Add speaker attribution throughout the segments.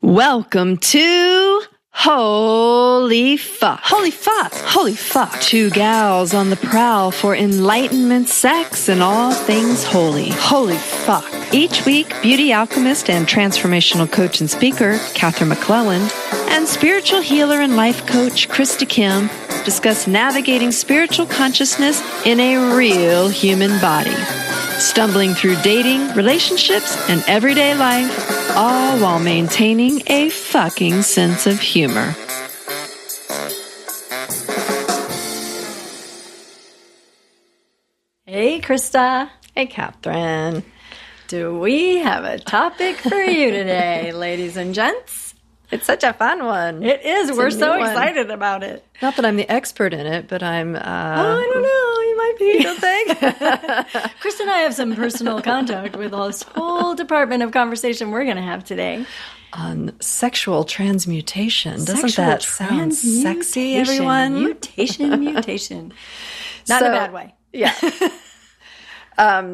Speaker 1: Welcome to Holy Fuck. Holy Fuck. Holy Fuck. Two gals on the prowl for enlightenment, sex, and all things holy. Holy Fuck. Each week, beauty alchemist and transformational coach and speaker, Katherine McClelland, and spiritual healer and life coach, Krista Kim, discuss navigating spiritual consciousness in a real human body. Stumbling through dating, relationships, and everyday life, all while maintaining a fucking sense of humor.
Speaker 2: Hey, Krista.
Speaker 1: Hey, Katherine.
Speaker 2: Do we have a topic for you today, ladies and gents?
Speaker 1: It's such a fun one.
Speaker 2: It is. We're so excited about it.
Speaker 1: Not that I'm the expert in it, but I'm...
Speaker 2: I don't know. You might be, don't think? Krista and I have some personal contact with this whole department of conversation we're going to have today.
Speaker 1: On sexual transmutation. Doesn't that sound sexy, everyone?
Speaker 2: Mutation. Not in a bad way.
Speaker 1: Yeah.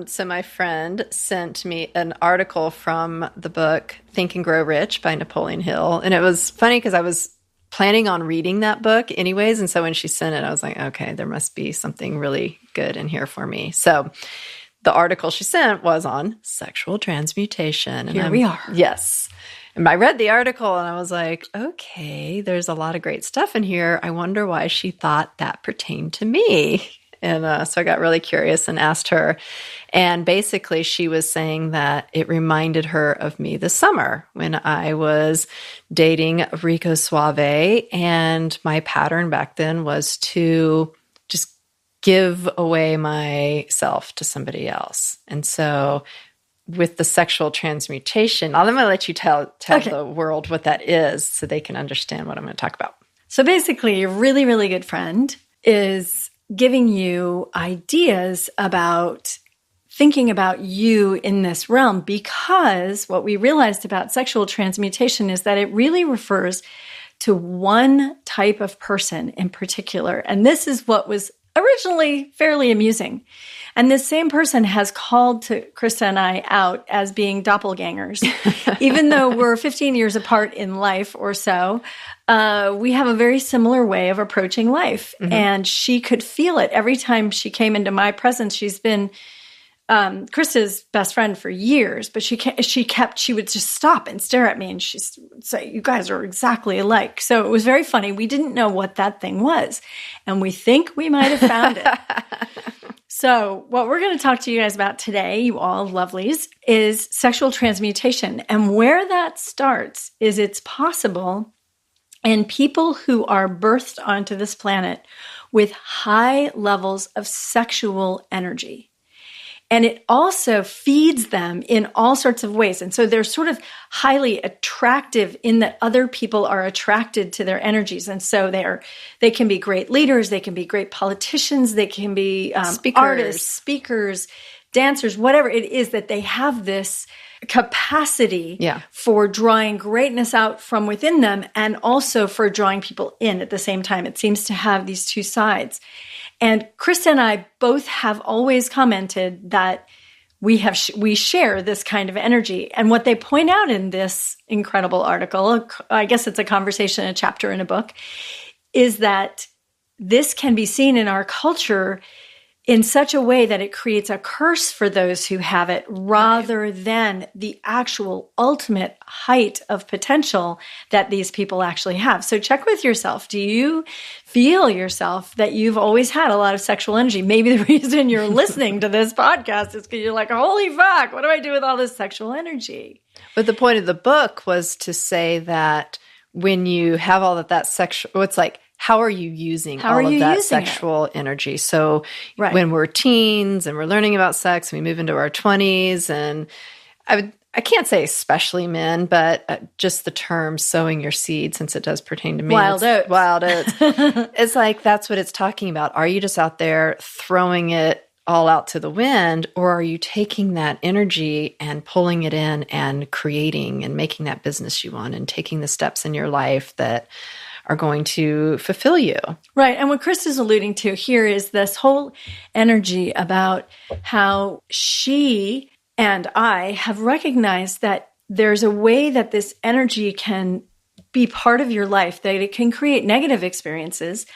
Speaker 1: So my friend sent me an article from the book Think and Grow Rich by Napoleon Hill. And it was funny because I was planning on reading that book anyways. And so when she sent it, I was like, okay, there must be something really good in here for me. So the article she sent was on sexual transmutation. And
Speaker 2: here we are.
Speaker 1: Yes. And I read the article and I was like, okay, there's a lot of great stuff in here. I wonder why she thought that pertained to me. And so I got really curious and asked her. And basically, she was saying that it reminded her of me this summer when I was dating Rico Suave. And my pattern back then was to just give away myself to somebody else. And so with the sexual transmutation, I'm going to let you tell the world what that is so they can understand what I'm going to talk about.
Speaker 2: So basically, a really, really good friend is giving you ideas about thinking about you in this realm, because what we realized about sexual transmutation is that it really refers to one type of person in particular. And this is what was originally fairly amusing. And this same person has called to Krista and I out as being doppelgangers. Even though we're 15 years apart in life or so, we have a very similar way of approaching life. Mm-hmm. And she could feel it every time she came into my presence. She's been Krista's best friend for years, but she would just stop and stare at me and she'd say, "You guys are exactly alike." So it was very funny. We didn't know what that thing was, and we think we might have found it. So what we're going to talk to you guys about today, you all lovelies, is sexual transmutation. And where that starts is it's possible in people who are birthed onto this planet with high levels of sexual energy. And it also feeds them in all sorts of ways. And so they're sort of highly attractive in that other people are attracted to their energies. And so they can be great leaders, they can be great politicians, they can be artists, speakers, dancers, whatever it is, that they have this capacity for drawing greatness out from within them and also for drawing people in at the same time. It seems to have these two sides. And Krista and I both have always commented that we share this kind of energy. And what they point out in this incredible article, I guess it's a conversation, a chapter in a book, is that this can be seen in our culture in such a way that it creates a curse for those who have it rather than the actual ultimate height of potential that these people actually have. So check with yourself. Do you feel yourself that you've always had a lot of sexual energy? Maybe the reason you're listening to this podcast is because you're like, holy fuck, what do I do with all this sexual energy?
Speaker 1: But the point of the book was to say that when you have all of that sexual, it's like, how are you using all of that sexual energy? So when we're teens and we're learning about sex, we move into our 20s, and I can't say especially men, but just the term sowing your seed, since it does pertain to me.
Speaker 2: Wild oats.
Speaker 1: It's like that's what it's talking about. Are you just out there throwing it all out to the wind, or are you taking that energy and pulling it in and creating and making that business you want and taking the steps in your life that are going to fulfill you?
Speaker 2: Right. And what Krista's alluding to here is this whole energy about how she and I have recognized that there's a way that this energy can be part of your life, that it can create negative experiences,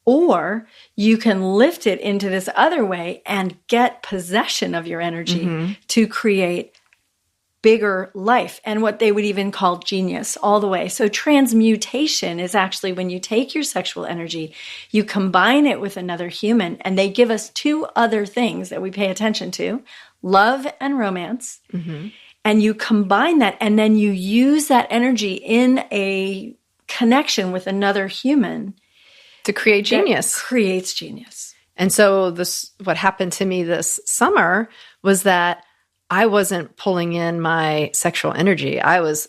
Speaker 2: or you can lift it into this other way and get possession of your energy to create bigger life, and what they would even call genius all the way. So transmutation is actually when you take your sexual energy, you combine it with another human, and they give us two other things that we pay attention to, love and romance. And you combine that, and then you use that energy in a connection with another human
Speaker 1: to create genius.
Speaker 2: Creates genius.
Speaker 1: And so what happened to me this summer was that I wasn't pulling in my sexual energy. I was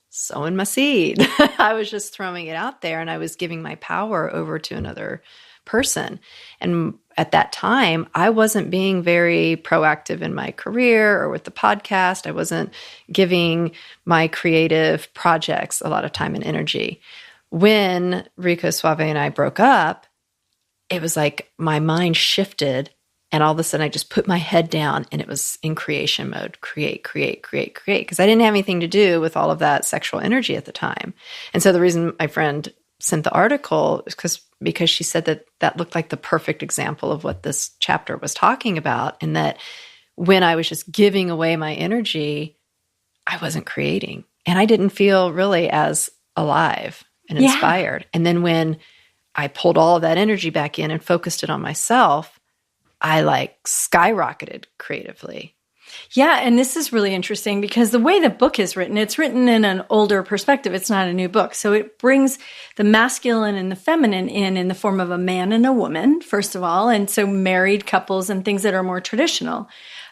Speaker 1: sowing my seed. I was just throwing it out there, and I was giving my power over to another person. And at that time, I wasn't being very proactive in my career or with the podcast. I wasn't giving my creative projects a lot of time and energy. When Rico Suave and I broke up, it was like my mind shifted, and all of a sudden I just put my head down and it was in creation mode, create, because I didn't have anything to do with all of that sexual energy at the time. And so the reason my friend sent the article is because she said that looked like the perfect example of what this chapter was talking about, and that when I was just giving away my energy, I wasn't creating, and I didn't feel really as alive and inspired. And then when I pulled all of that energy back in and focused it on myself, I skyrocketed creatively.
Speaker 2: Yeah, and this is really interesting because the way the book is written, it's written in an older perspective. It's not a new book. So it brings the masculine and the feminine in the form of a man and a woman, first of all, and so married couples and things that are more traditional.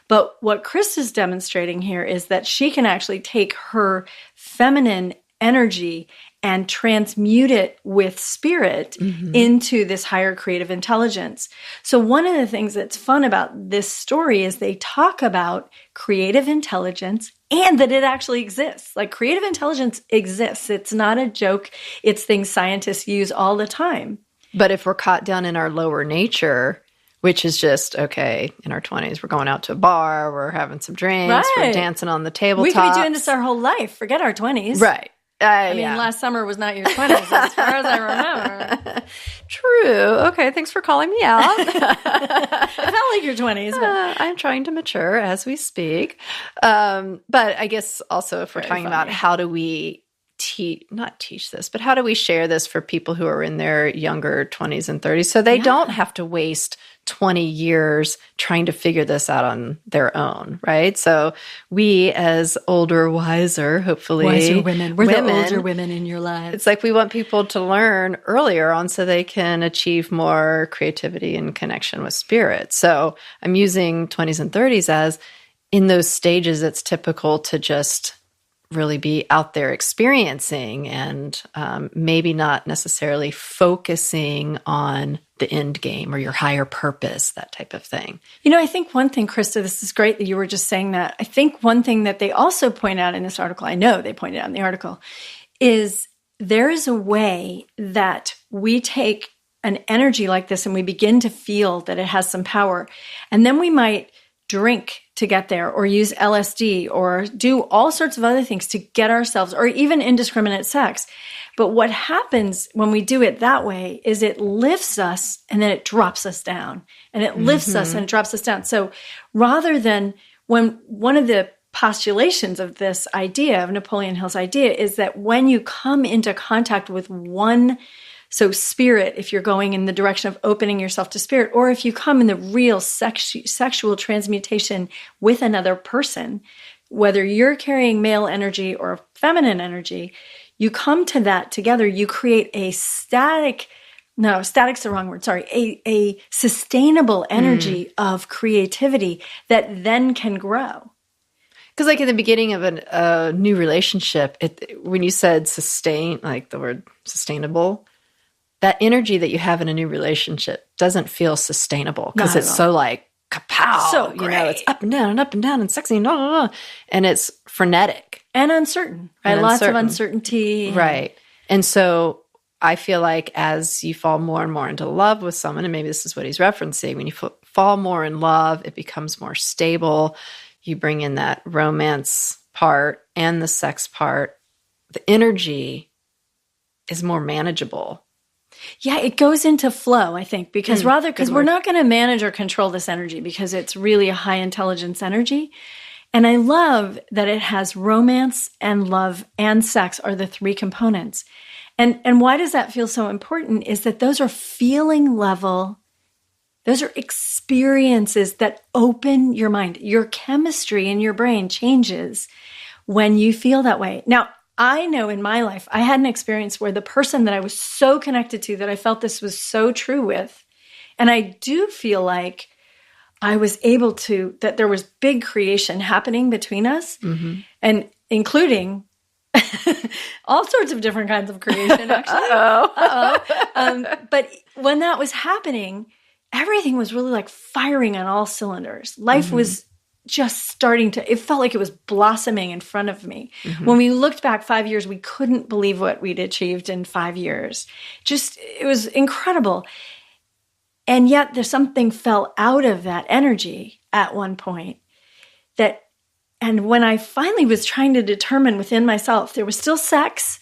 Speaker 2: But what Chris is demonstrating here is that she can actually take her feminine energy and transmute it with spirit into this higher creative intelligence. So one of the things that's fun about this story is they talk about creative intelligence and that it actually exists. Like, creative intelligence exists. It's not a joke. It's things scientists use all the time.
Speaker 1: But if we're caught down in our lower nature, which is just, okay, in our 20s, we're going out to a bar, we're having some drinks, we're dancing on the tabletop.
Speaker 2: We could be doing this our whole life. Forget our 20s.
Speaker 1: Right.
Speaker 2: I mean, last summer was not your 20s, as far as I remember.
Speaker 1: True. Okay, thanks for calling me out.
Speaker 2: It felt like your 20s. But
Speaker 1: I'm trying to mature as we speak. But I guess also if we're talking about how do we not teach this, but how do we share this for people who are in their younger 20s and 30s so they don't have to waste 20 years trying to figure this out on their own, right? So we as older, wiser, hopefully.
Speaker 2: Wiser women. We're the older women in your lives.
Speaker 1: It's like we want people to learn earlier on so they can achieve more creativity and connection with spirit. So I'm using 20s and 30s as in those stages, it's typical to just really be out there experiencing and maybe not necessarily focusing on the end game or your higher purpose, that type of thing.
Speaker 2: You know, I think one thing, Krista, this is great that you were just saying that. I think one thing that they also point out in this article, I know they pointed out in the article, is there is a way that we take an energy like this and we begin to feel that it has some power. And then we might drink to get there, or use LSD, or do all sorts of other things to get ourselves, or even indiscriminate sex. But what happens when we do it that way is it lifts us and then it drops us down, and it lifts us and it drops us down. So rather than when one of the postulations of this idea, of Napoleon Hill's idea, is that when you come into contact with one, so spirit, if you're going in the direction of opening yourself to spirit, or if you come in the real sexual transmutation with another person, whether you're carrying male energy or feminine energy, you come to that together, you create a static's the wrong word, sorry, a sustainable energy of creativity that then can grow.
Speaker 1: Because like in the beginning of a new relationship, when you said sustain, like the word sustainable, that energy that you have in a new relationship doesn't feel sustainable because it's so like kapow,
Speaker 2: so great.
Speaker 1: It's up and down and sexy and it's frenetic
Speaker 2: and uncertain, right? Lots of uncertainty,
Speaker 1: right? And so I feel like as you fall more and more into love with someone, and maybe this is what he's referencing, when you fall more in love, it becomes more stable. You bring in that romance part, and the sex part, the energy is more manageable.
Speaker 2: Yeah, it goes into flow, I think, because because we're not going to manage or control this energy because it's really a high intelligence energy. And I love that it has romance and love and sex are the three components. And why does that feel so important is that those are feeling level, those are experiences that open your mind. Your chemistry in your brain changes when you feel that way. Now, I know in my life, I had an experience where the person that I was so connected to that I felt this was so true with, and I do feel like I was able to, that there was big creation happening between us, and including all sorts of different kinds of creation, actually. But when that was happening, everything was really like firing on all cylinders. Life was just starting to, it felt like it was blossoming in front of me. When we looked back 5 years, we couldn't believe what we'd achieved in 5 years. Just, it was incredible. And yet there's something fell out of that energy at one point that, and when I finally was trying to determine within myself, there was still sex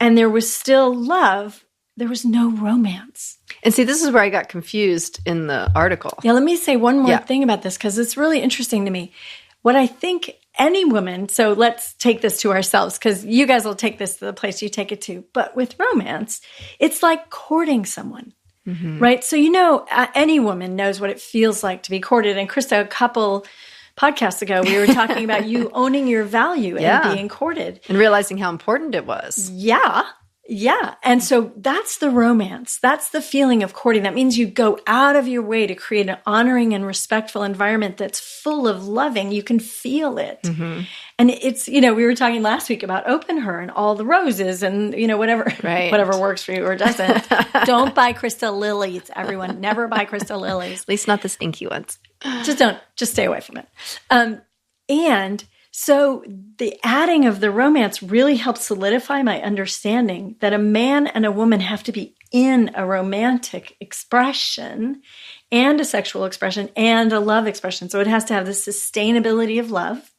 Speaker 2: and there was still love, there was no romance.
Speaker 1: And see, this is where I got confused in the article.
Speaker 2: Yeah, let me say one more thing about this because it's really interesting to me. What I think any woman, so let's take this to ourselves because you guys will take this to the place you take it to. But with romance, it's like courting someone, right? So, any woman knows what it feels like to be courted. And Krista, a couple podcasts ago, we were talking about you owning your value and being courted.
Speaker 1: And realizing how important it was.
Speaker 2: Yeah. Yeah. And so that's the romance. That's the feeling of courting. That means you go out of your way to create an honoring and respectful environment that's full of loving. You can feel it. And it's, we were talking last week about open her and all the roses and, whatever works for you or doesn't. Don't buy crystal lilies, everyone. Never buy crystal lilies.
Speaker 1: At least not the stinky ones.
Speaker 2: Just stay away from it. And so the adding of the romance really helps solidify my understanding that a man and a woman have to be in a romantic expression and a sexual expression and a love expression. So it has to have the sustainability of love,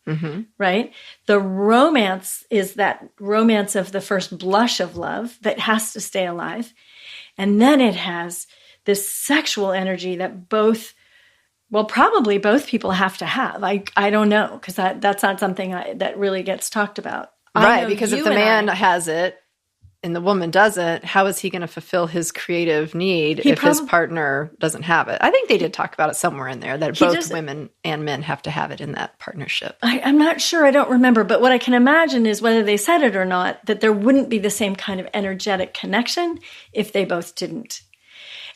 Speaker 2: right? The romance is that romance of the first blush of love that has to stay alive. And then it has this sexual energy that probably both people have to have. I don't know, because that's not something that really gets talked about.
Speaker 1: Right, because if the man has it and the woman doesn't, how is he going to fulfill his creative need if his partner doesn't have it? I think they did talk about it somewhere in there, that both women and men have to have it in that partnership.
Speaker 2: I'm not sure. I don't remember. But what I can imagine is whether they said it or not, that there wouldn't be the same kind of energetic connection if they both didn't.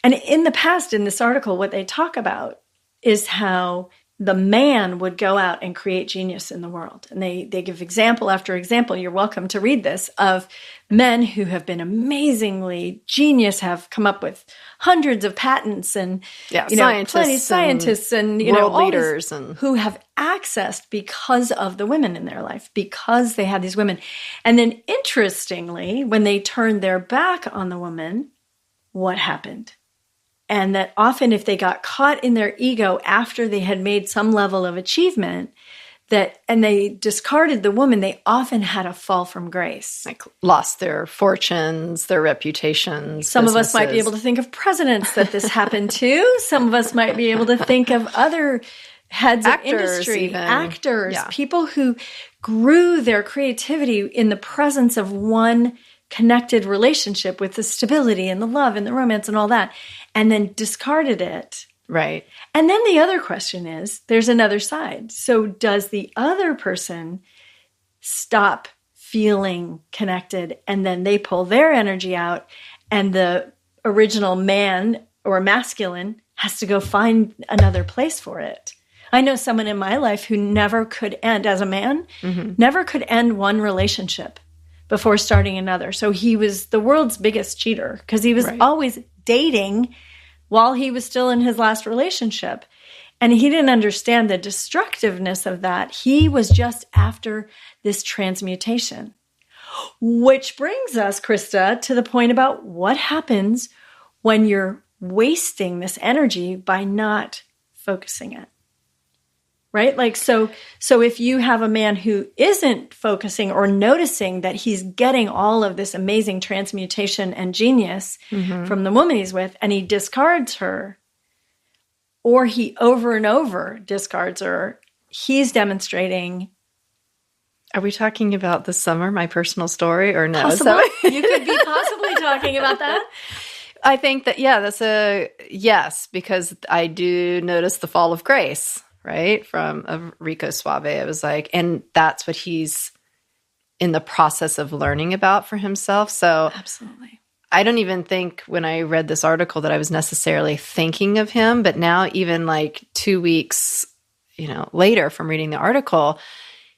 Speaker 2: And in the past, in this article, what they talk about is how the man would go out and create genius in the world. And they give example after example, you're welcome to read this, of men who have been amazingly genius, have come up with hundreds of patents and scientists and
Speaker 1: world leaders and
Speaker 2: who have accessed because of the women in their life, because they had these women. And then interestingly, when they turned their back on the woman, what happened? And that often if they got caught in their ego after they had made some level of achievement, and they discarded the woman, they often had a fall from grace.
Speaker 1: Like lost their fortunes, their reputations.
Speaker 2: Some of us might be able to think of presidents that this happened to. Some of us might be able to think of other heads of industry, actors, people who grew their creativity in the presence of one connected relationship with the stability and the love and the romance and all that, and then discarded it.
Speaker 1: Right.
Speaker 2: And then the other question is, there's another side. So does the other person stop feeling connected and then they pull their energy out and the original man or masculine has to go find another place for it? I know someone in my life who never could end, as a man, never could end one relationship before starting another. So he was the world's biggest cheater because he was always dating while he was still in his last relationship. And he didn't understand the destructiveness of that. He was just after this transmutation. Which brings us, Krista, to the point about what happens when you're wasting this energy by not focusing it. right? Like, so if you have a man who isn't focusing or noticing that he's getting all of this amazing transmutation and genius from the woman he's with, and he discards her, or he over and over discards her, he's demonstrating.
Speaker 1: Are we talking about this summer, my personal story, or no?
Speaker 2: Possible. You could be possibly talking about that.
Speaker 1: I think that, yeah, that's a yes, because I do notice the fall of grace, right? From Rico Suave. I was like, and that's what he's in the process of learning about for himself. So
Speaker 2: absolutely.
Speaker 1: I don't even think when I read this article that I was necessarily thinking of him, but now even like 2 weeks, later from reading the article,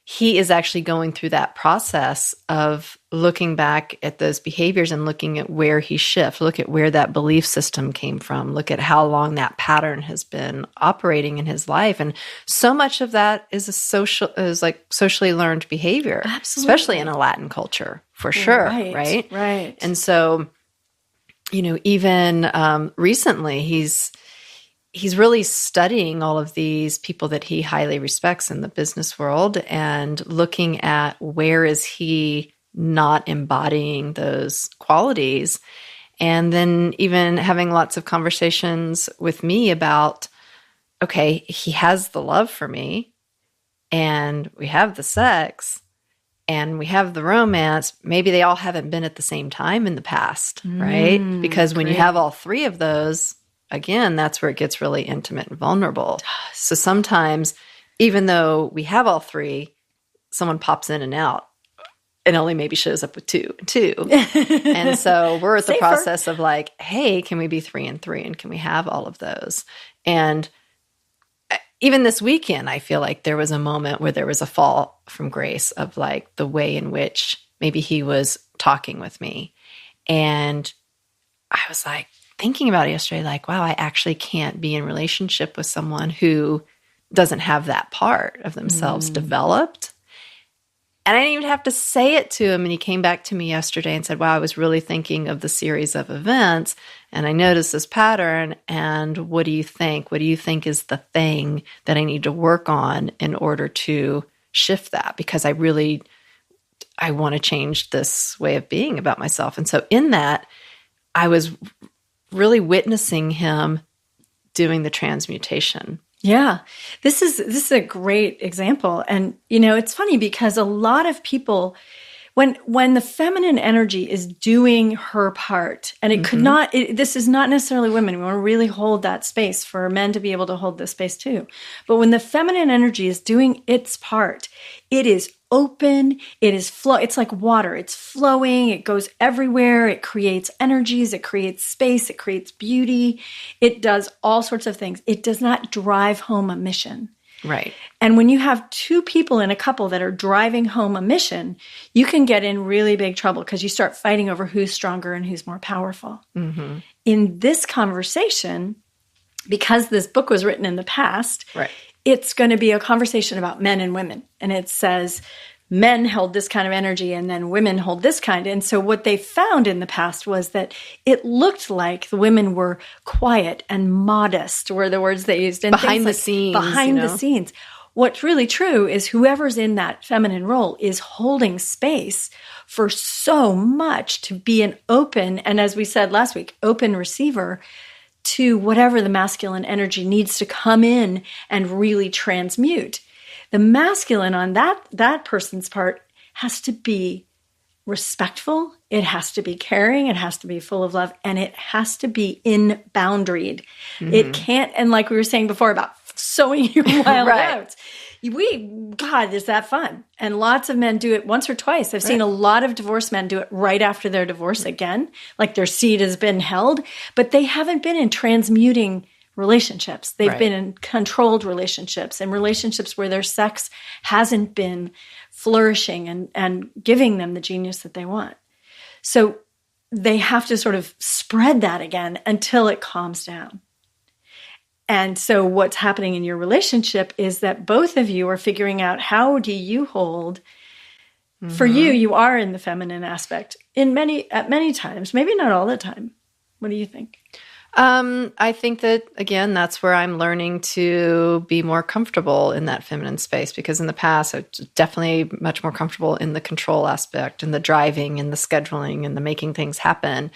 Speaker 1: he is actually going through that process of looking back at those behaviors and looking at where he shifts, look at where that belief system came from, look at how long that pattern has been operating in his life. And so much of that is socially learned behavior,
Speaker 2: absolutely.
Speaker 1: Especially in a Latin culture, for sure. Right. And so, even recently he's really studying all of these people that he highly respects in the business world and looking at where is he not embodying those qualities. And then even having lots of conversations with me about, okay, he has the love for me and we have the sex and we have the romance. Maybe they all haven't been at the same time in the past, right? Because when you have all three of those, again, that's where it gets really intimate and vulnerable. So sometimes, even though we have all three, someone pops in and out and only maybe shows up with two and two. And so we're at the process of like, hey, can we be 3 and 3? And can we have all of those? And even this weekend, I feel like there was a moment where there was a fall from grace of like the way in which maybe he was talking with me. And I was like, thinking about it yesterday, like, wow, I actually can't be in relationship with someone who doesn't have that part of themselves developed. And I didn't even have to say it to him. And he came back to me yesterday and said, wow, I was really thinking of the series of events and I noticed this pattern. And what do you think? What do you think is the thing that I need to work on in order to shift that? Because I want to change this way of being about myself. And so in that, I was really witnessing him doing the transmutation.
Speaker 2: Yeah. This is a great example. And, it's funny because a lot of people, when the feminine energy is doing her part, and it could not, this is not necessarily women. We want to really hold that space for men to be able to hold this space too. But when the feminine energy is doing its part, it is open, it's like water. It's flowing, it goes everywhere, it creates energies, it creates space, it creates beauty. It does all sorts of things. It does not drive home a mission.
Speaker 1: Right.
Speaker 2: And when you have two people in a couple that are driving home a mission, you can get in really big trouble because you start fighting over who's stronger and who's more powerful. In this conversation, because this book was written in the past,
Speaker 1: right,
Speaker 2: it's going to be a conversation about men and women. And it says men held this kind of energy and then women hold this kind. And so what they found in the past was that it looked like the women were quiet and modest were the words they used. And
Speaker 1: behind the scenes.
Speaker 2: Behind the scenes. What's really true is whoever's in that feminine role is holding space for so much to be an open, and as we said last week, open receiver to whatever the masculine energy needs to come in and really transmute. The masculine on that person's part has to be respectful, it has to be caring, it has to be full of love, and it has to be in-boundaried. It can't, and like we were saying before about sowing your wild oats, God, is that fun? And lots of men do it once or twice. I've seen a lot of divorced men do it right after their divorce again, like their seed has been held, but they haven't been in transmuting relationships. They've been in controlled relationships and relationships where their sex hasn't been flourishing and giving them the genius that they want. So they have to sort of spread that again until it calms down. And so what's happening in your relationship is that both of you are figuring out how do you hold. For you are in the feminine aspect at many times, maybe not all the time. What do you think?
Speaker 1: I think that, again, that's where I'm learning to be more comfortable in that feminine space, because in the past, I was definitely much more comfortable in the control aspect and the driving and the scheduling and the making things happen.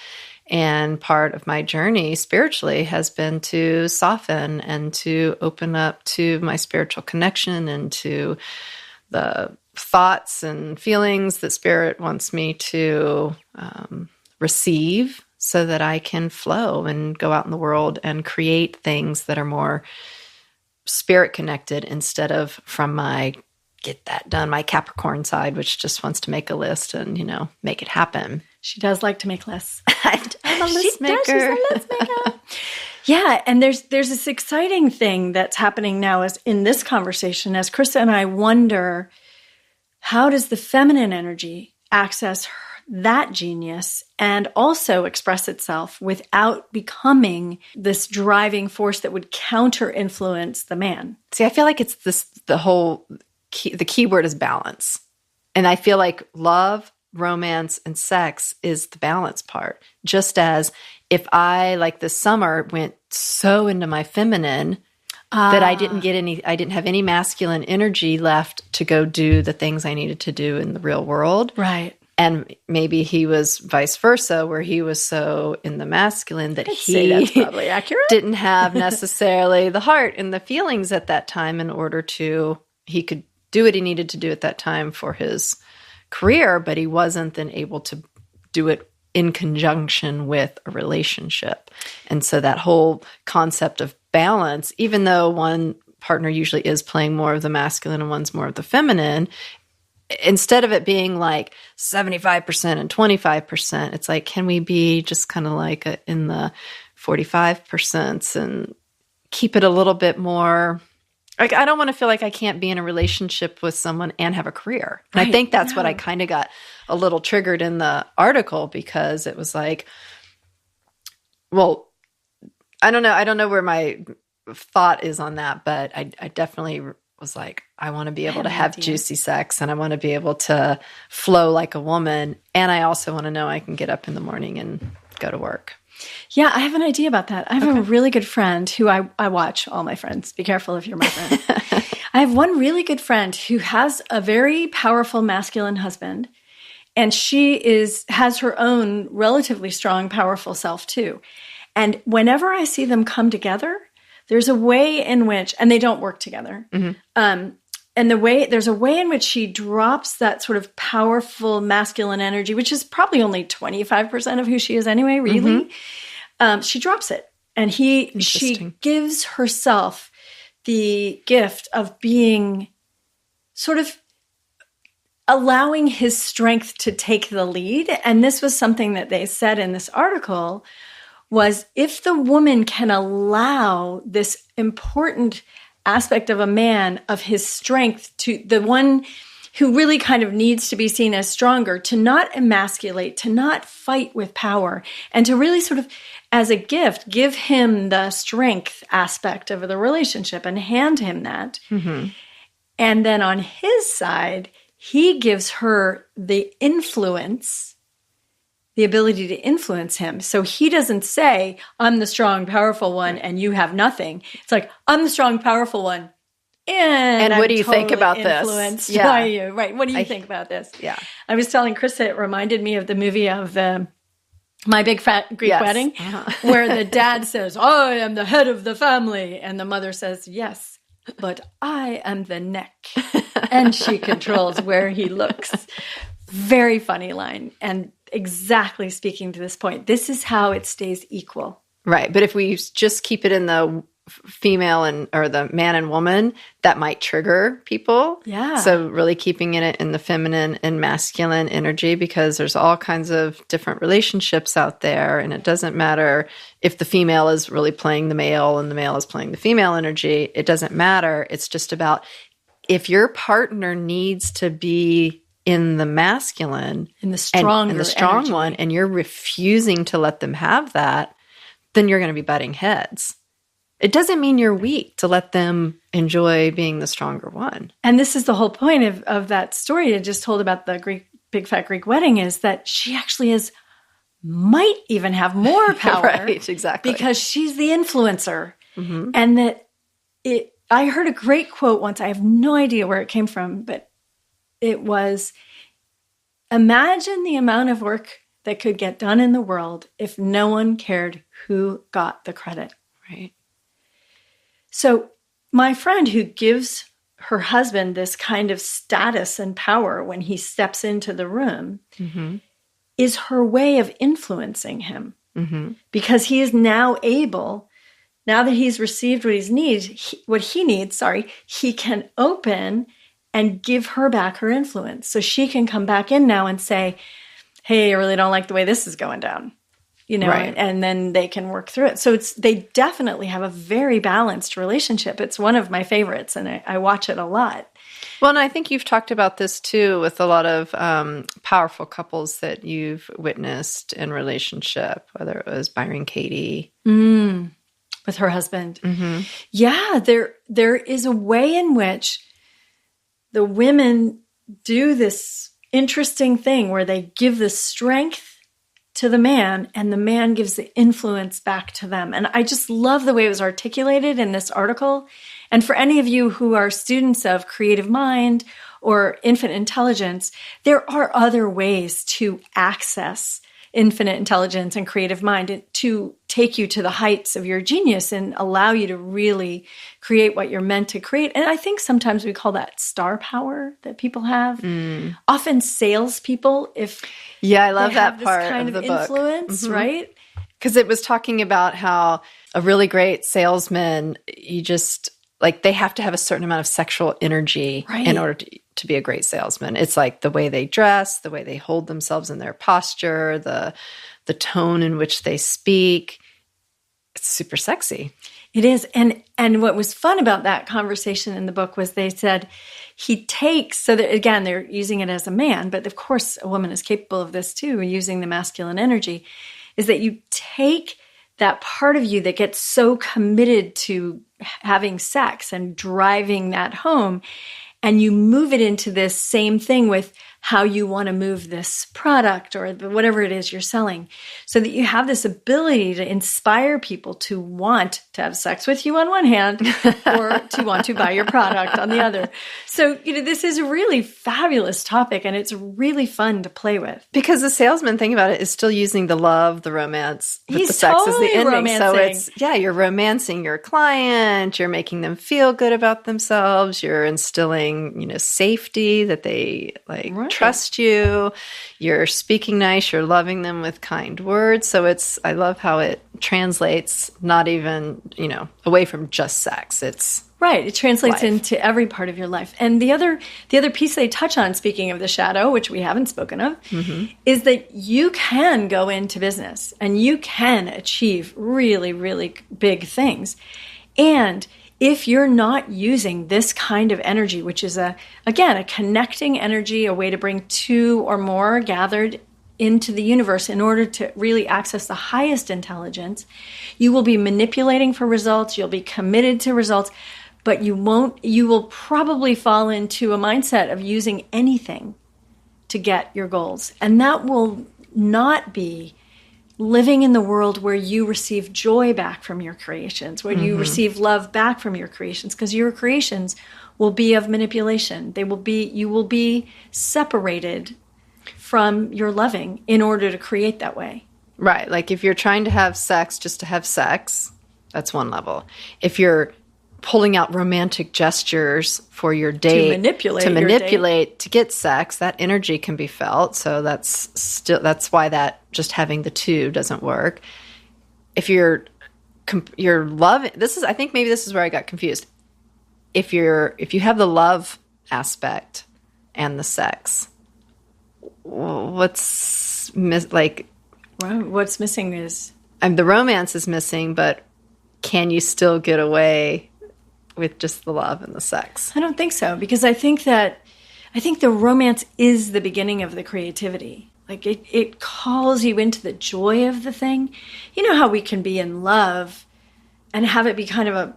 Speaker 1: And part of my journey spiritually has been to soften and to open up to my spiritual connection and to the thoughts and feelings that Spirit wants me to receive, so that I can flow and go out in the world and create things that are more spirit connected, instead of from my get that done, my Capricorn side, which just wants to make a list and, make it happen.
Speaker 2: She does like to make lists.
Speaker 1: I'm a list maker.
Speaker 2: She's a list maker. Yeah, and there's this exciting thing that's happening now as in this conversation, as Krista and I wonder, how does the feminine energy access that genius and also express itself without becoming this driving force that would counter-influence the man?
Speaker 1: See, I feel like it's the key word is balance. And I feel like love, romance, and sex is the balance part. Just as if I, like this summer, went so into my feminine that I didn't have any masculine energy left to go do the things I needed to do in the real world.
Speaker 2: Right.
Speaker 1: And maybe he was vice versa, where he was so in the masculine that
Speaker 2: that's probably accurate.
Speaker 1: Didn't have necessarily the heart and the feelings at that time he could do what he needed to do at that time for his career, but he wasn't then able to do it in conjunction with a relationship. And so that whole concept of balance, even though one partner usually is playing more of the masculine and one's more of the feminine, instead of it being like 75% and 25%, it's like, can we be just kind of like in the 45% and keep it a little bit more, like, I don't want to feel like I can't be in a relationship with someone and have a career. And I think that's what I kind of got a little triggered in the article, because it was like, well, I don't know where my thought is on that, but I definitely was like, I want to be able to have juicy sex, and I want to be able to flow like a woman. And I also want to know I can get up in the morning and go to work.
Speaker 2: Yeah, I have an idea about that. I have a really good friend who I watch all my friends. Be careful if you're my friend. I have one really good friend who has a very powerful masculine husband, and she has her own relatively strong, powerful self too. And whenever I see them come together, there's a way in which, and they don't work together. Mm-hmm. And there's a way in which she drops that sort of powerful masculine energy, which is probably only 25% of who she is anyway, really. Mm-hmm. She drops it. And she gives herself the gift of being sort of allowing his strength to take the lead. And this was something that they said in this article, was if the woman can allow this important aspect of a man, of his strength, to the one who really kind of needs to be seen as stronger, to not emasculate, to not fight with power, and to really sort of, as a gift, give him the strength aspect of the relationship and hand him that. Mm-hmm. And then on his side, he gives her the influence, the ability to influence him. So he doesn't say, I'm the strong, powerful one and you have nothing. It's like, I'm the strong, powerful one. And
Speaker 1: what do you think about this?
Speaker 2: Influenced by you. Right. What do you think about this?
Speaker 1: Yeah.
Speaker 2: I was telling Krista, it reminded me of the movie of My Big Fat Greek Wedding, where the dad says, I am the head of the family. And the mother says, yes, but I am the neck. And she controls where he looks. Very funny line. And exactly speaking to this point, this is how it stays equal.
Speaker 1: Right. But if we just keep it in the female or the man and woman, that might trigger people.
Speaker 2: Yeah.
Speaker 1: So really keeping it in the feminine and masculine energy, because there's all kinds of different relationships out there. And it doesn't matter if the female is really playing the male and the male is playing the female energy. It doesn't matter. It's just about if your partner needs to be in the masculine,
Speaker 2: in the strong energy,
Speaker 1: one, and you're refusing to let them have that, then you're going to be butting heads. It doesn't mean you're weak to let them enjoy being the stronger one.
Speaker 2: And this is the whole point of that story I just told about the Big Fat Greek Wedding, is that she actually is might even have more power.
Speaker 1: Right, exactly.
Speaker 2: Because she's the influencer. And that I heard a great quote once. I have no idea where it came from, but it was, imagine the amount of work that could get done in the world if no one cared who got the credit.
Speaker 1: Right.
Speaker 2: So my friend who gives her husband this kind of status and power when he steps into the room is her way of influencing him. Because he is now able, now that he's received what he needs, he can open and give her back her influence. So she can come back in now and say, hey, I really don't like the way this is going down. Right. And then they can work through it. So they definitely have a very balanced relationship. It's one of my favorites, and I watch it a lot.
Speaker 1: Well, and I think you've talked about this too with a lot of powerful couples that you've witnessed in relationship, whether it was Byron Katie.
Speaker 2: With her husband. Yeah, there is a way in which the women do this interesting thing where they give the strength to the man, and the man gives the influence back to them. And I just love the way it was articulated in this article. And for any of you who are students of creative mind or infinite intelligence, there are other ways to access infinite intelligence and creative mind to take you to the heights of your genius and allow you to really create what you're meant to create. And I think sometimes we call that star power that people have. Often salespeople,
Speaker 1: I love that part
Speaker 2: this kind
Speaker 1: of
Speaker 2: of
Speaker 1: the book.
Speaker 2: Influence, right?
Speaker 1: Because it was talking about how a really great salesman, you just they have to have a certain amount of sexual energy in order to be a great salesman. It's like the way they dress, the way they hold themselves in their posture, the tone in which they speak. It's super sexy.
Speaker 2: It is. And what was fun about that conversation in the book was they said he takes, so that again, they're using it as a man, but of course a woman is capable of this too, using the masculine energy, is that you take that part of you that gets so committed to having sex and driving that home, and you move it into this same thing with how you want to move this product or whatever it is you're selling, so that you have this ability to inspire people to want to have sex with you on one hand or to want to buy your product on the other. So, this is a really fabulous topic, and it's really fun to play with.
Speaker 1: Because the salesman, think about it, is still using the love, the romance, with
Speaker 2: He's
Speaker 1: the sex
Speaker 2: totally
Speaker 1: as the ending.
Speaker 2: romancing.
Speaker 1: So you're romancing your client, you're making them feel good about themselves, you're instilling, safety, that they trust you, you're speaking nice, you're loving them with kind words. So I love how it translates, not even, away from just sex. It's
Speaker 2: right. It translates
Speaker 1: life.
Speaker 2: Into every part of your life. And the other piece they touch on, speaking of the shadow, which we haven't spoken of, is that you can go into business and you can achieve really, really big things. And if you're not using this kind of energy, which is a connecting energy, a way to bring two or more gathered into the universe in order to really access the highest intelligence, you will be manipulating for results, you'll be committed to results, but you will probably fall into a mindset of using anything to get your goals. And that will not be living in the world where you receive joy back from your creations, where you receive love back from your creations, because your creations will be of manipulation. You will be separated from your loving in order to create that way.
Speaker 1: right. Like if you're trying to have sex just to have sex, that's one level. If you're pulling out romantic gestures for your date to get sex, that energy can be felt. So that's why that just having the two doesn't work. If you're loving, I think maybe this is where I got confused. If you have the love aspect and the sex, what's
Speaker 2: missing is
Speaker 1: the romance is missing, but can you still get away with just the love and the sex?
Speaker 2: I don't think so, because I think the romance is the beginning of the creativity. Like it calls you into the joy of the thing. You know how we can be in love and have it be kind of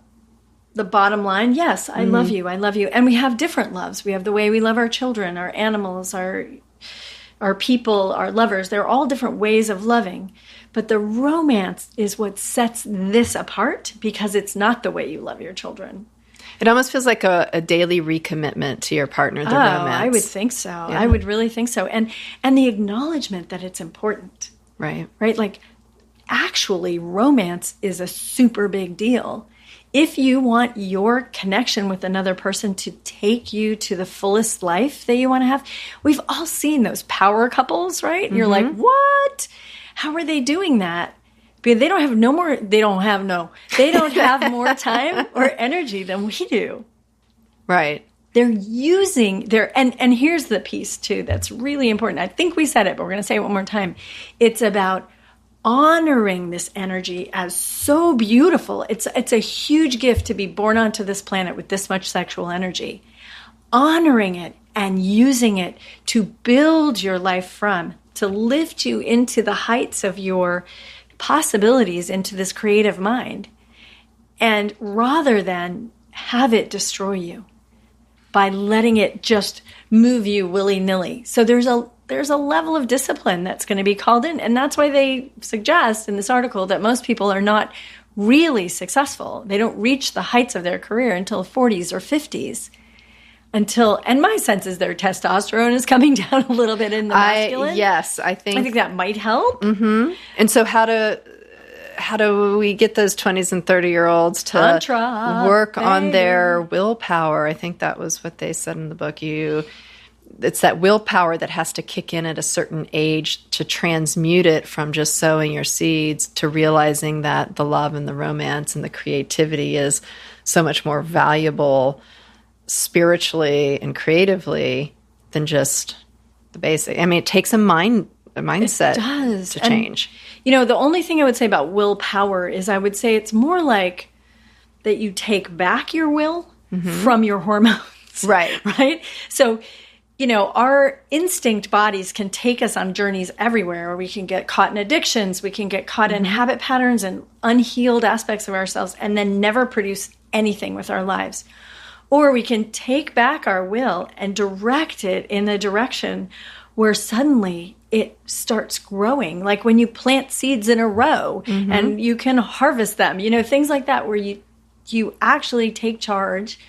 Speaker 2: the bottom line. Yes, I love you. I love you. And we have different loves. We have the way we love our children, our animals, our our people, our lovers. They're all different ways of loving. But the romance is what sets this apart because it's not the way you love your children.
Speaker 1: It almost feels like a daily recommitment to your partner, the romance.
Speaker 2: I would think so.
Speaker 1: Yeah.
Speaker 2: I would really think so. And the acknowledgement that it's important.
Speaker 1: Right.
Speaker 2: Right? Like, actually, romance is a super big deal. If you want your connection with another person to take you to the fullest life that you want to have, we've all seen those power couples, right? And you're like, what? How are they doing that? Because they don't have more time or energy than we do.
Speaker 1: Right.
Speaker 2: They're using their, and here's the piece too that's really important. I think we said it, but we're going to say it one more time. It's about honoring this energy as so beautiful. It's a huge gift to be born onto this planet with this much sexual energy. Honoring it and using it to build your life from, to lift you into the heights of your possibilities, into this creative mind. And rather than have it destroy you by letting it just move you willy-nilly. So there's a level of discipline that's going to be called in. And that's why they suggest in this article that most people are not really successful. They don't reach the heights of their career until 40s or 50s. And my sense is their testosterone is coming down a little bit in the masculine.
Speaker 1: Yes, I think
Speaker 2: that might help.
Speaker 1: Mm-hmm. And so how do we get those 20s and 30-year-olds to
Speaker 2: Tantra,
Speaker 1: work on their willpower? I think that was what they said in the book. It's that willpower that has to kick in at a certain age to transmute it from just sowing your seeds to realizing that the love and the romance and the creativity is so much more valuable spiritually and creatively than just the basic. I mean, it takes a mindset to change.
Speaker 2: And, the only thing I would say about willpower is I would say it's more like that you take back your will from your hormones.
Speaker 1: Right.
Speaker 2: Right? So, our instinct bodies can take us on journeys everywhere, or we can get caught in addictions, we can get caught in habit patterns and unhealed aspects of ourselves and then never produce anything with our lives. Or we can take back our will and direct it in a direction where suddenly it starts growing. Like when you plant seeds in a row and you can harvest them, things like that, where you actually take charge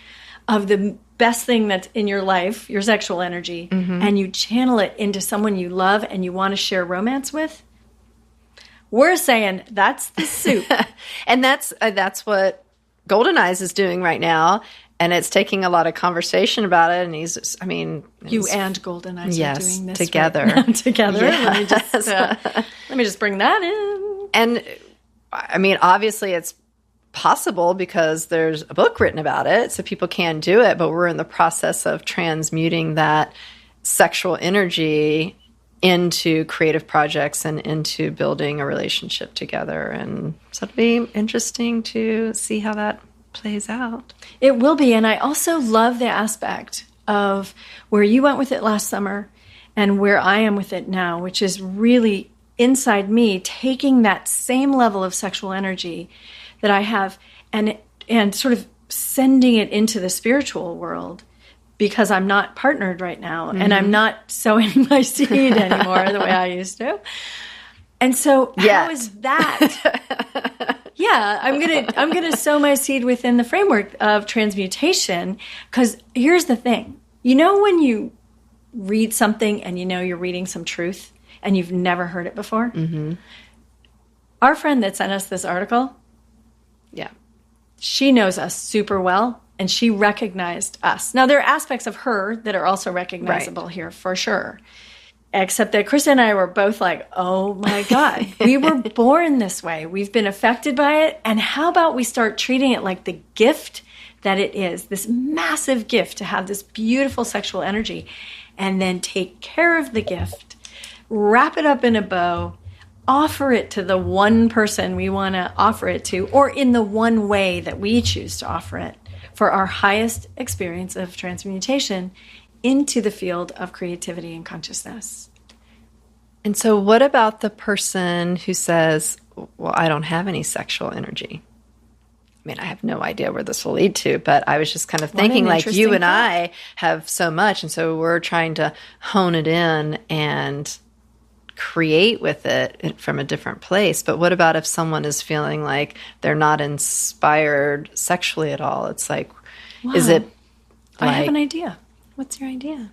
Speaker 2: of the best thing that's in your life, your sexual energy, and you channel it into someone you love and you want to share romance with. We're saying that's the soup.
Speaker 1: And that's what Golden Eyes is doing right now. And it's taking a lot of conversation about it. And
Speaker 2: you and Golden Eyes are doing this
Speaker 1: together.
Speaker 2: Right together.
Speaker 1: Yes.
Speaker 2: Let me just bring that in.
Speaker 1: And obviously it's possible because there's a book written about it, so people can do it. But we're in the process of transmuting that sexual energy into creative projects and into building a relationship together. And so it'll be interesting to see how that plays out.
Speaker 2: It will be. And I also love the aspect of where you went with it last summer and where I am with it now, which is really inside me taking that same level of sexual energy that I have and sort of sending it into the spiritual world, because I'm not partnered right now and I'm not sowing my seed anymore the way I used to. And so how is that? Yeah, I'm gonna sow my seed within the framework of transmutation, because here's the thing. When you read something and you're reading some truth and you've never heard it before? Our friend that sent us this article, she knows us super well and she recognized us. Now, there are aspects of her that are also recognizable here for sure. Except that Krista and I were both like, oh my God, we were born this way. We've been affected by it. And how about we start treating it like the gift that it is, this massive gift to have this beautiful sexual energy, and then take care of the gift, wrap it up in a bow, offer it to the one person we want to offer it to, or in the one way that we choose to offer it for our highest experience of transmutation into the field of creativity and consciousness.
Speaker 1: And so what about the person who says, well, I don't have any sexual energy? mean, I have no idea where this will lead to, but I was just kind of thinking like you and I have so much. And so we're trying to hone it in and create with it from a different place. But what about if someone is feeling like they're not inspired sexually at all? It's like, is it
Speaker 2: I have an idea.
Speaker 1: What's your idea?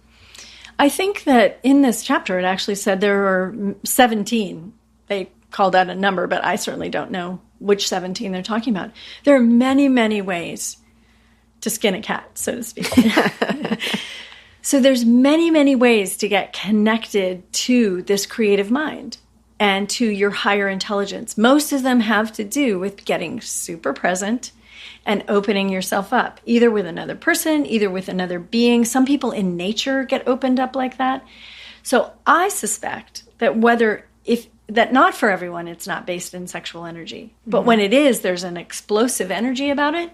Speaker 2: I think that in this chapter, it actually said there were 17. They called out a number, but I certainly don't know which 17 they're talking about. There are many, many ways to skin a cat, so to speak. So there's many, many ways to get connected to this creative mind and to your higher intelligence. Most of them have to do with getting super present and opening yourself up, either with another person, either with another being. Some people in nature get opened up like that. So I suspect that that not for everyone, it's not based in sexual energy. But when it is, there's an explosive energy about it.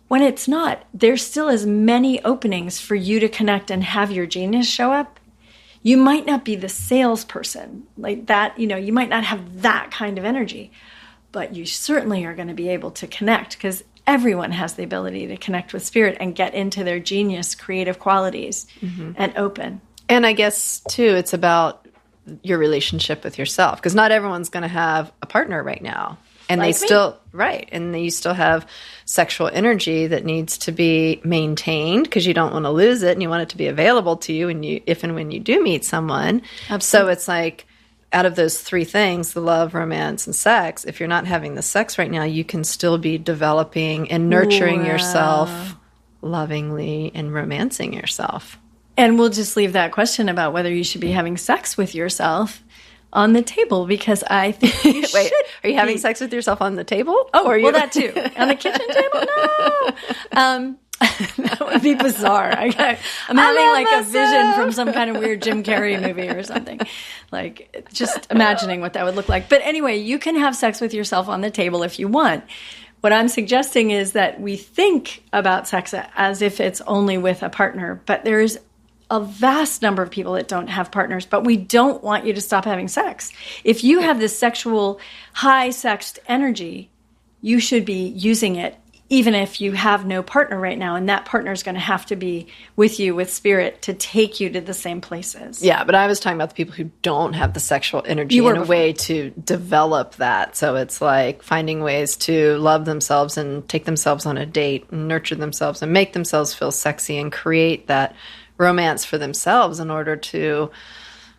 Speaker 2: When it's not, there's still as many openings for you to connect and have your genius show up. You might not be the salesperson like that, you might not have that kind of energy, but you certainly are going to be able to connect, because everyone has the ability to connect with spirit and get into their genius, creative qualities and open.
Speaker 1: And I guess, too, it's about your relationship with yourself, because not everyone's going to have a partner right now. And
Speaker 2: like
Speaker 1: they still, right. And you still have sexual energy that needs to be maintained, because you don't want to lose it and you want it to be available to you if and when you do meet someone.
Speaker 2: Absolutely.
Speaker 1: So it's like, out of those three things, the love, romance, and sex, if you're not having the sex right now, you can still be developing and nurturing yourself lovingly and romancing yourself.
Speaker 2: And we'll just leave that question about whether you should be having sex with yourself on the table, because I think you should.
Speaker 1: Wait, are you having sex with yourself on the table?
Speaker 2: Oh, well, that too. On the kitchen table? No. That would be bizarre. I'm having like a vision from some kind of weird Jim Carrey movie or something. Like, just imagining what that would look like. But anyway, you can have sex with yourself on the table if you want. What I'm suggesting is that we think about sex as if it's only with a partner, but there's a vast number of people that don't have partners, but we don't want you to stop having sex. If you have this sexual, high-sexed energy, you should be using it even if you have no partner right now, and that partner is going to have to be with you, with spirit, to take you to the same places.
Speaker 1: Yeah, but I was talking about the people who don't have the sexual energy in a way to develop that. So it's like finding ways to love themselves and take themselves on a date and nurture themselves and make themselves feel sexy and create that romance for themselves in order to,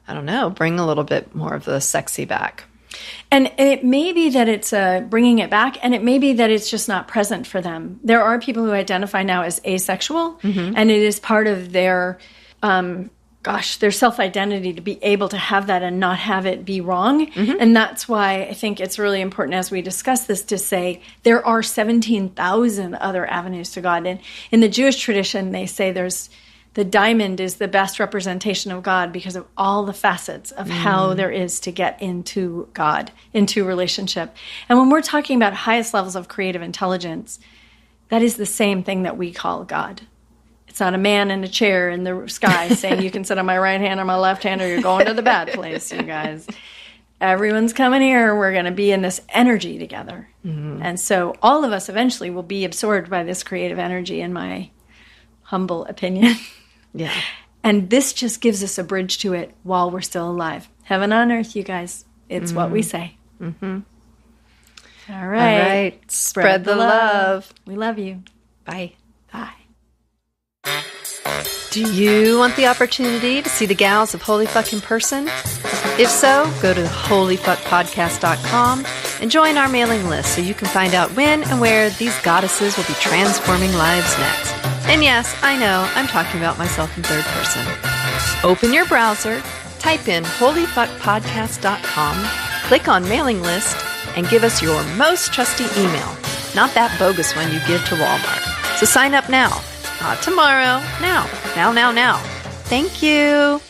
Speaker 1: I don't know, bring a little bit more of the sexy back.
Speaker 2: And it may be that it's bringing it back, and it may be that it's just not present for them. There are people who identify now as asexual, and it is part of their, their self-identity to be able to have that and not have it be wrong. And that's why I think it's really important as we discuss this to say there are 17,000 other avenues to God. And in the Jewish tradition, they say the diamond is the best representation of God because of all the facets of how there is to get into God, into relationship. And when we're talking about highest levels of creative intelligence, that is the same thing that we call God. It's not a man in a chair in the sky saying you can sit on my right hand or my left hand or you're going to the bad place, you guys. Everyone's coming here. We're going to be in this energy together. And so all of us eventually will be absorbed by this creative energy, in my humble opinion.
Speaker 1: Yeah.
Speaker 2: And this just gives us a bridge to it while we're still alive. Heaven on earth, you guys. It's what we say. All right.
Speaker 1: All right. Spread the love.
Speaker 2: We love you.
Speaker 1: Bye.
Speaker 2: Bye.
Speaker 1: Do you want the opportunity to see the gals of Holy Fuck in person? If so, go to holyfuckpodcast.com and join our mailing list so you can find out when and where these goddesses will be transforming lives next. And yes, I know, I'm talking about myself in third person. Open your browser, type in holyfuckpodcast.com, click on mailing list, and give us your most trusty email, not that bogus one you give to Walmart. So sign up now. Not tomorrow. Now. Now. Thank you.